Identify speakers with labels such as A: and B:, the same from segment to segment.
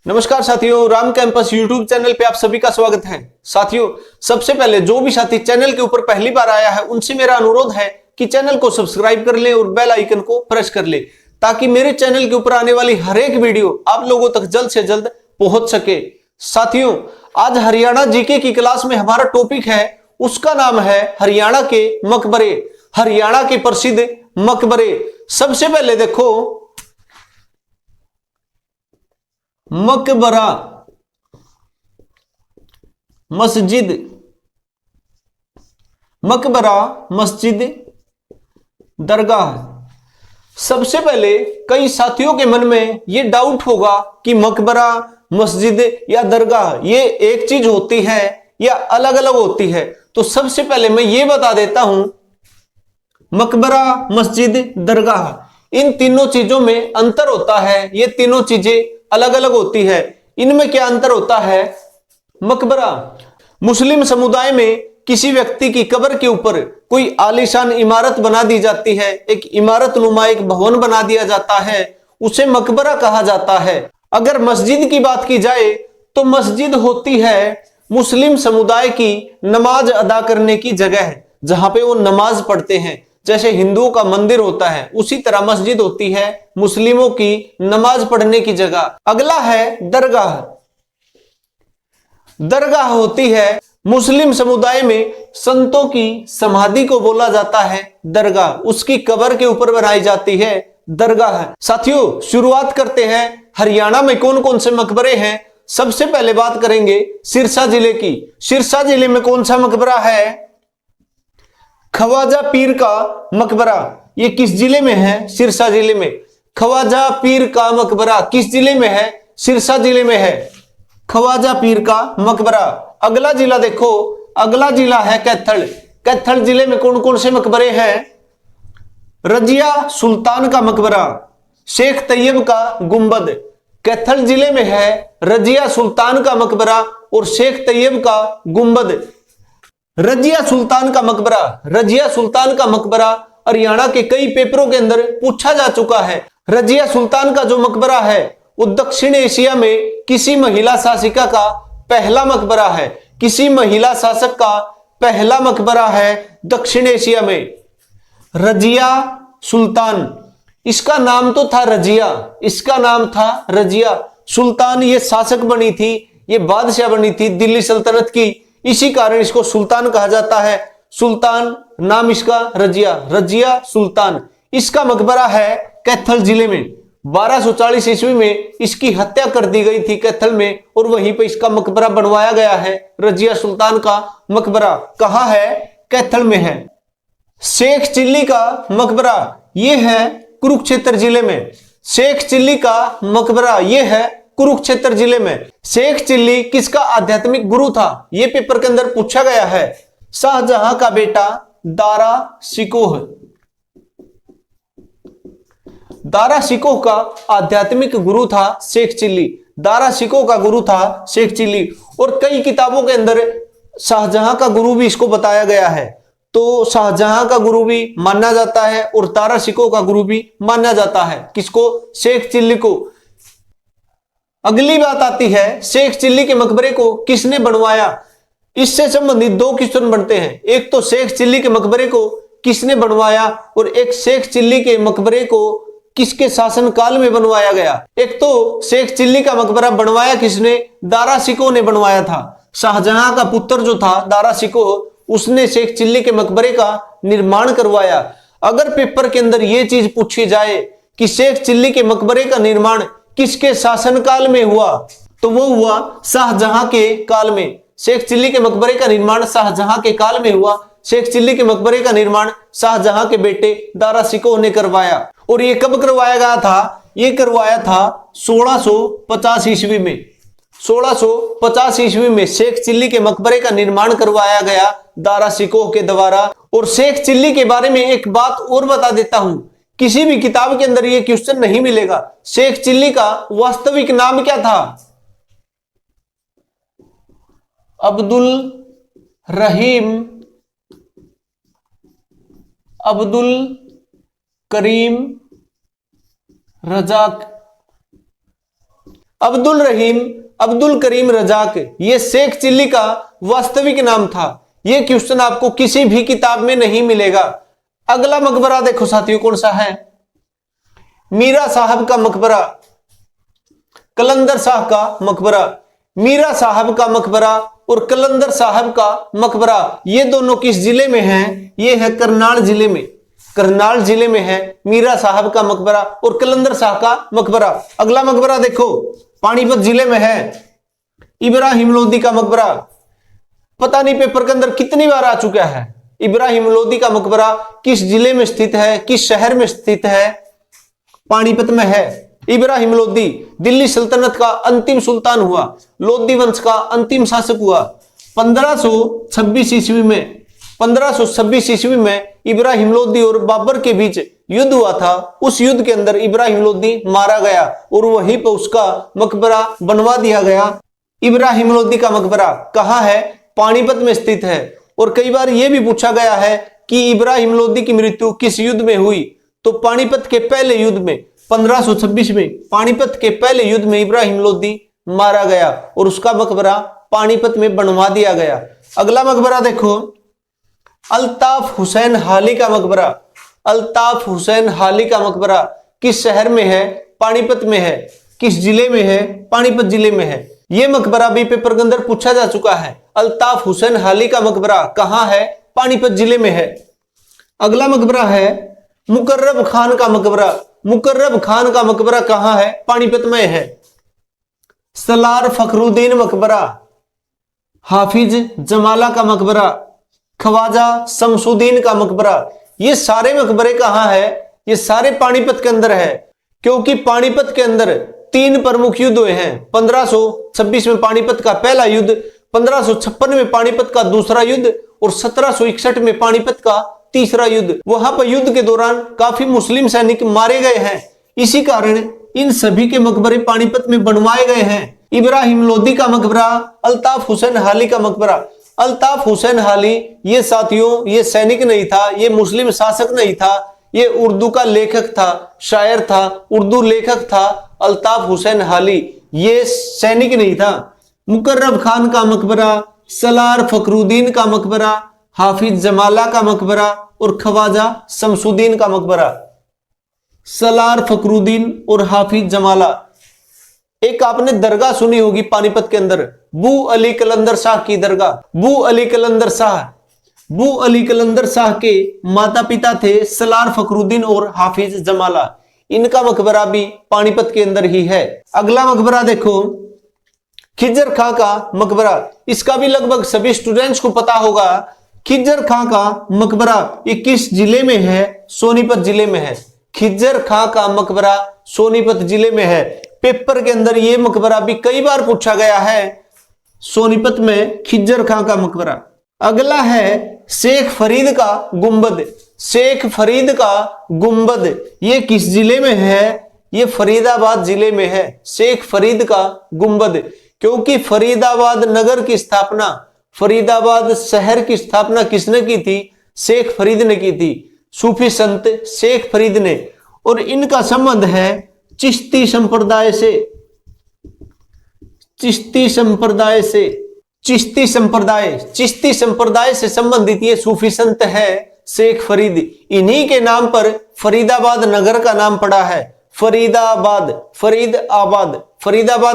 A: नमस्कार साथियों, Ram campus YouTube channel पे आप सभी का स्वागत है। साथियों, सबसे पहले जो भी साथी चैनल के ऊपर पहली बार आया है उनसे मेरा अनुरोध है कि चैनल को सब्सक्राइब कर ले और बेल आइकन को प्रेस कर ले ताकि मेरे चैनल के ऊपर आने वाली हर एक वीडियो आप लोगों तक जल्द से जल्द पहुंच सके। साथियों, आज हरियाणा जीके की क्लास में हमारा टॉपिक है, उसका नाम है हरियाणा के मकबरे, हरियाणा के प्रसिद्ध मकबरे। सबसे पहले देखो, मकबरा, मस्जिद, मकबरा, मस्जिद, दरगाह। सबसे पहले कई साथियों के मन में यह डाउट होगा कि मकबरा, मस्जिद या दरगाह ये एक चीज होती है या अलग अलग होती है। तो सबसे पहले मैं ये बता देता हूं, मकबरा, मस्जिद, दरगाह, इन तीनों चीजों में अंतर होता है। ये तीनों चीजें अलग अलग होती है। इनमें क्या अंतर होता है? मकबरा, मुस्लिम समुदाय में किसी व्यक्ति की कब्र के ऊपर कोई आलीशान इमारत बना दी जाती है, एक इमारत नुमा एक भवन बना दिया जाता है, उसे मकबरा कहा जाता है। अगर मस्जिद की बात की जाए तो मस्जिद होती है मुस्लिम समुदाय की नमाज अदा करने की जगह, जहां पे वो नमाज पढ़ते हैं। जैसे हिंदुओं का मंदिर होता है उसी तरह मस्जिद होती है मुस्लिमों की नमाज पढ़ने की जगह। अगला है दरगाह। दरगाह होती है मुस्लिम समुदाय में संतों की समाधि को बोला जाता है दरगाह, उसकी कब्र के ऊपर बनाई जाती है दरगाह। साथियों, शुरुआत करते हैं हरियाणा में कौन कौन से मकबरे हैं। सबसे पहले बात करेंगे सिरसा जिले की। सिरसा जिले में कौन सा मकबरा है? ख्वाजा पीर का मकबरा। ये किस जिले में है? सिरसा जिले में। ख्वाजा पीर का मकबरा किस जिले में है? सिरसा जिले में है ख्वाजा पीर का मकबरा। अगला जिला देखो, अगला जिला है कैथल। कैथल जिले में कौन कौन से मकबरे हैं? रजिया सुल्तान का मकबरा, शेख तैयब का गुंबद। कैथल जिले में है रजिया सुल्तान का मकबरा और शेख तैयब का गुंबद। रजिया सुल्तान का मकबरा, रजिया सुल्तान का मकबरा हरियाणा के कई पेपरों के अंदर पूछा जा चुका है। रजिया सुल्तान का जो मकबरा है वो दक्षिण एशिया में किसी महिला शासिका का पहला मकबरा है। किसी महिला शासक का पहला मकबरा है दक्षिण एशिया में। रजिया सुल्तान, इसका नाम तो था रजिया, इसका नाम था रजिया सुल्तान। ये शासक बनी थी, ये बादशाह बनी थी दिल्ली सल्तनत की, इसी कारण इसको सुल्तान कहा जाता है। सुल्तान नाम इसका रजिया, रजिया सुल्तान। इसका मकबरा है कैथल जिले में। 1240 ईस्वी में इसकी हत्या कर दी गई थी कैथल में और वहीं पे इसका मकबरा बनवाया गया है। रजिया सुल्तान का मकबरा कहाँ है? कैथल में है। शेख चिल्ली का मकबरा ये है कुरुक्षेत्र जिले में। शेख चिल्ली का मकबरा ये है कुरुक्षेत्र जिले में। शेख चिल्ली किसका आध्यात्मिक गुरु था? यह पेपर के अंदर पूछा गया है। शाहजहां का बेटा दारा शिकोह, दारा शिकोह का आध्यात्मिक गुरु था शेख चिल्ली। दारा शिकोह का गुरु था शेख चिल्ली और कई किताबों के अंदर शाहजहां का गुरु भी इसको बताया गया है। तो शाहजहां का गुरु भी माना जाता है और दारा शिकोह का गुरु भी माना जाता है। किसको? शेख चिल्ली को। अगली बात आती है शेख चिल्ली के मकबरे को किसने बनवाया? इससे संबंधित दो क्वेश्चन बनते हैं। एक तो शेख चिल्ली के मकबरे को किसने बनवाया और एक शेख चिल्ली के मकबरे को किसके शासनकाल में बनवाया गया। एक तो शेख चिल्ली का मकबरा बनवाया किसने? दारा शिकोह ने बनवाया था। शाहजहां का पुत्र जो था दारा शिकोह, उसने शेख चिल्ली के मकबरे का निर्माण करवाया। अगर पेपर के अंदर यह चीज पूछी जाए कि शेख चिल्ली के मकबरे का निर्माण किसके शासनकाल में हुआ, तो वो हुआ शाहजहां के काल में। शेख चिल्ली के मकबरे का निर्माण शाहजहां के काल में हुआ। शेख चिल्ली के मकबरे का निर्माण शाहजहां के बेटे दारा शिकोह ने करवाया। और ये कब करवाया गया था? ये करवाया था 1650 ईस्वी में। 1650 ईस्वी में शेख चिल्ली के मकबरे का निर्माण करवाया गया दारा शिकोह के द्वारा। और शेख चिल्ली के बारे में एक बात और बता देता हूं, किसी भी किताब के अंदर यह क्वेश्चन नहीं मिलेगा। शेख चिल्ली का वास्तविक नाम क्या था? अब्दुल रहीम, अब्दुल करीम रजाक। अब्दुल रहीम अब्दुल करीम रजाक, ये शेख चिल्ली का वास्तविक नाम था। ये क्वेश्चन आपको किसी भी किताब में नहीं मिलेगा। अगला मकबरा देखो साथियों कौन सा है, मीरा साहब का मकबरा, कलंदर शाह का मकबरा। मीरा साहब का मकबरा और कलंदर साहब का मकबरा ये दोनों किस जिले में हैं? ये है करनाल जिले में। करनाल जिले में है मीरा साहब का मकबरा और कलंदर शाह का मकबरा। अगला मकबरा देखो पानीपत जिले में है, इब्राहिम लोदी का मकबरा। पता नहीं पेपर के अंदर कितनी बार आ चुका है। इब्राहिम लोदी का मकबरा किस जिले में स्थित है, किस शहर में स्थित है? पानीपत में है। इब्राहिम लोदी दिल्ली सल्तनत का अंतिम सुल्तान हुआ, लोदी वंश का अंतिम शासक हुआ। 1526 ईस्वी में 1526 ईस्वी में इब्राहिम लोदी और बाबर के बीच युद्ध हुआ था। उस युद्ध के अंदर इब्राहिम लोदी मारा गया और वहीं पर उसका मकबरा बनवा दिया गया। इब्राहिम लोदी का मकबरा कहाँ है? पानीपत में स्थित है। और कई बार यह भी पूछा गया है कि इब्राहिम लोदी की मृत्यु किस युद्ध में हुई? तो पानीपत के पहले युद्ध में 1526 में पानीपत के पहले युद्ध में इब्राहिम लोदी मारा गया और उसका मकबरा पानीपत में बनवा दिया गया। अगला मकबरा देखो अल्ताफ हुसैन हाली का मकबरा। अल्ताफ हुसैन हाली का मकबरा किस शहर में है? पानीपत में है। किस जिले में है? पानीपत जिले में है। यह मकबरा भी पेपर के अंदर पूछा जा चुका है। अल्ताफ हुसैन हाली का मकबरा कहाँ है? पानीपत जिले में है। अगला मकबरा है मुकर्रब खान का मकबरा। मुकर्रब खान का मकबरा कहाँ है? पानीपत में है। सलार फखरुद्दीन मकबरा, हाफिज जमाला का मकबरा, ख्वाजा शमसुद्दीन का मकबरा, ये सारे मकबरे कहाँ है? ये सारे पानीपत के अंदर है। क्योंकि पानीपत के अंदर 3 प्रमुख युद्ध हुए हैं। 1526 में पानीपत का पहला युद्ध, 1556 में पानीपत का दूसरा युद्ध और 1761 में पानीपत का तीसरा युद्ध। वहां पर युद्ध के दौरान काफी मुस्लिम सैनिक मारे गए हैं। इसी कारण इन सभी के मकबरे पानीपत में बनवाए गए हैं। इब्राहिम लोदी का मकबरा, अल्ताफ हुसैन हाली का मकबरा। अल्ताफ हुसैन हाली ये साथियों ये सैनिक नहीं था, ये मुस्लिम शासक नहीं था, ये उर्दू का लेखक था, शायर था, उर्दू लेखक था। अल्ताफ हुसैन हाली ये सैनिक नहीं था। मुकर्रब खान का मकबरा, सलार फखरुद्दीन का मकबरा, हाफिज जमाला का मकबरा और ख्वाजा शमसुद्दीन का मकबरा। सलार फखरुद्दीन और हाफिज जमाला। एक आपने दरगाह सुनी होगी पानीपत के अंदर, बू अली कलंदर शाह की दरगाह। बू अली कलंदर शाह के माता पिता थे सलार फखरुद्दीन और हाफिज जमाला। इनका मकबरा भी पानीपत के अंदर ही है। अगला मकबरा देखो खिजर खां का मकबरा। इसका भी लगभग सभी स्टूडेंट्स को पता होगा। खिजर खां का मकबरा ये किस जिले में है? सोनीपत जिले में है। खिजर खां का मकबरा सोनीपत जिले में है। पेपर के अंदर यह मकबरा भी कई बार पूछा गया है। सोनीपत में खिजर खां का मकबरा। अगला है शेख फरीद का गुंबद। शेख फरीद का गुंबद ये किस जिले में है? ये फरीदाबाद जिले में है। शेख फरीद का गुंबद, क्योंकि फरीदाबाद नगर की स्थापना, फरीदाबाद शहर की स्थापना किसने की थी? शेख फरीद ने की थी, सूफी संत शेख फरीद ने। और इनका संबंध है चिश्ती संप्रदाय से। चिश्ती संप्रदाय से संबंधित ये सूफी संत है शेख फरीद। इन्हीं के नाम पर फरीदाबाद नगर का नाम पड़ा है। फरीदाबाद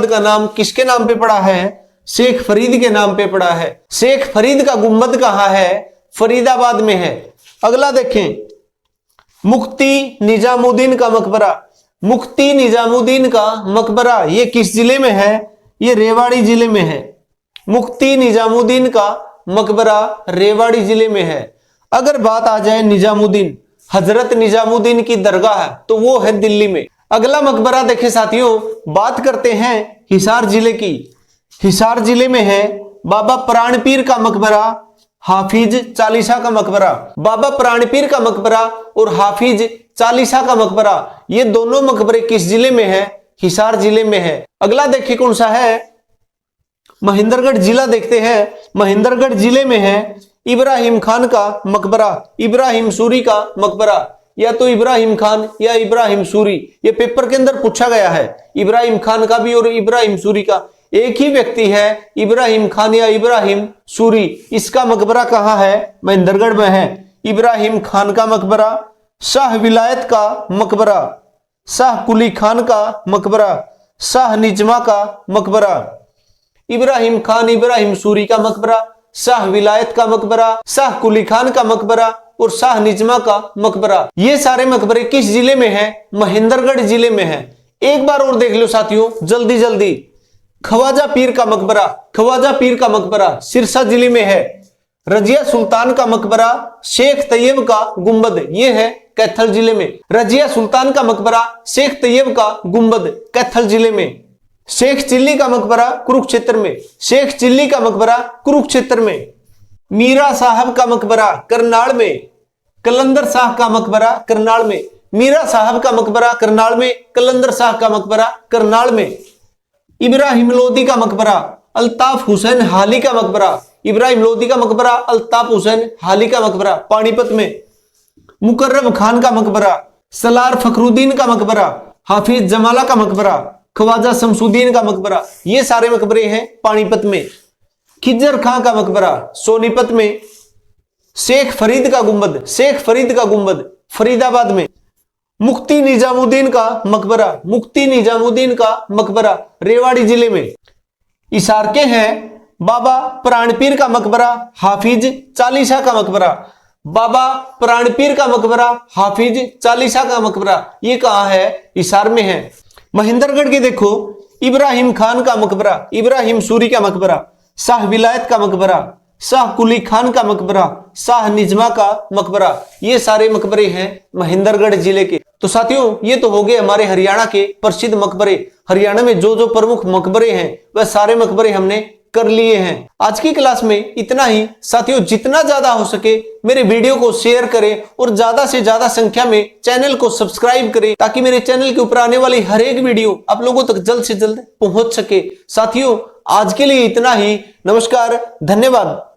A: का नाम किसके नाम पे पड़ा है? शेख फरीद के नाम पे पड़ा है। शेख फरीद का गुंबद कहाँ है? फरीदाबाद में है। अगला देखें मुफ्ती निजामुद्दीन का मकबरा। मुफ्ती निजामुद्दीन का मकबरा ये किस जिले में है? ये रेवाड़ी जिले में है। मुफ्ती निजामुद्दीन का मकबरा रेवाड़ी जिले में है। अगर बात आ जाए निजामुद्दीन, हजरत निजामुद्दीन की दरगाह तो वो है दिल्ली में। अगला मकबरा देखे साथियों, बात करते हैं हिसार जिले की। हिसार जिले में है बाबा प्राणपीर का मकबरा, हाफिज चालीसा का मकबरा। बाबा प्राणपीर का मकबरा और हाफिज चालीसा का मकबरा ये दोनों मकबरे किस जिले में है? हिसार जिले में है। अगला देखिए कौन सा है? महेंद्रगढ़ जिला देखते हैं। महेंद्रगढ़ जिले में है इब्राहिम खान का मकबरा, इब्राहिम सूरी का मकबरा। या तो इब्राहिम खान या इब्राहिम सूरी। ये पेपर के अंदर पूछा गया है, इब्राहिम खान का भी और इब्राहिम सूरी का। एक ही व्यक्ति है, इब्राहिम खान या इब्राहिम सूरी। इसका मकबरा कहाँ है? महेंद्रगढ़ में है। इब्राहिम खान का मकबरा, शाह विलायत का मकबरा, शाह कुली खान का मकबरा, शाह निजमा का मकबरा। इब्राहिम खान इब्राहिम सूरी का मकबरा, शाह विलायत का मकबरा, शाह कुली खान का मकबरा और शाह निजमा का मकबरा। ये सारे मकबरे किस जिले में है? महेंद्रगढ़ जिले में है। एक बार और देख लो साथियों, जल्दी जल्दी। ख्वाजा पीर का मकबरा, ख्वाजा पीर का मकबरा सिरसा जिले में है। रजिया सुल्तान का मकबरा, शेख तैयब का गुंबद, ये है कैथल जिले में। रजिया सुल्तान का मकबरा, शेख तैयब का गुंबद, कैथल जिले में। शेख चिल्ली का मकबरा कुरुक्षेत्र में, शेख चिल्ली का मकबरा कुरुक्षेत्र में। मीरा साहब का मकबरा करनाल में, कलंदर शाह का मकबरा करनाल में। मीरा साहब का मकबरा करनाल में, कलंदर शाह का मकबरा करनाल में। इब्राहिम लोदी का मकबरा, अल्ताफ हुसैन हाली का मकबरा, इब्राहिम लोदी का मकबरा, अल्ताफ हुसैन हाली का मकबरा पानीपत में। मुकर्रम खान का मकबरा, सलार फखरुद्दीन का मकबरा, हाफिज जमाला का मकबरा, ख्वाजा शमसुद्दीन का मकबरा, ये सारे मकबरे हैं पानीपत में। खिजर खां का मकबरा सोनीपत में। शेख फरीद का गुंबद, शेख फरीद का गुंबद फरीदाबाद में। मुफ्ती निजामुद्दीन का मकबरा, मुफ्ती निजामुद्दीन का मकबरा रेवाड़ी जिले में। इशारके हैं बाबा प्राणपीर का मकबरा, हाफिज चालीसा का मकबरा, बाबा प्राणपीर का मकबरा, हाफिज चालीसा का मकबरा, ये कहाँ है? इशार में है। महेंद्रगढ़ के देखो, इब्राहिम खान का मकबरा, इब्राहिम सूरी का मकबरा, शाह विलायत का मकबरा, शाह कुली खान का मकबरा, शाह निजमा का मकबरा, ये सारे मकबरे हैं महेंद्रगढ़ जिले के। तो साथियों, ये तो हो गए हमारे हरियाणा के प्रसिद्ध मकबरे। हरियाणा में जो जो प्रमुख मकबरे हैं वह सारे मकबरे हमने कर लिए हैं। आज की क्लास में इतना ही। साथियों, जितना ज्यादा हो सके मेरे वीडियो को शेयर करें और ज्यादा से ज्यादा संख्या में चैनल को सब्सक्राइब करें, ताकि मेरे चैनल के ऊपर आने वाली हर एक वीडियो आप लोगों तक जल्द से जल्द पहुंच सके। साथियों, आज के लिए इतना ही। नमस्कार, धन्यवाद।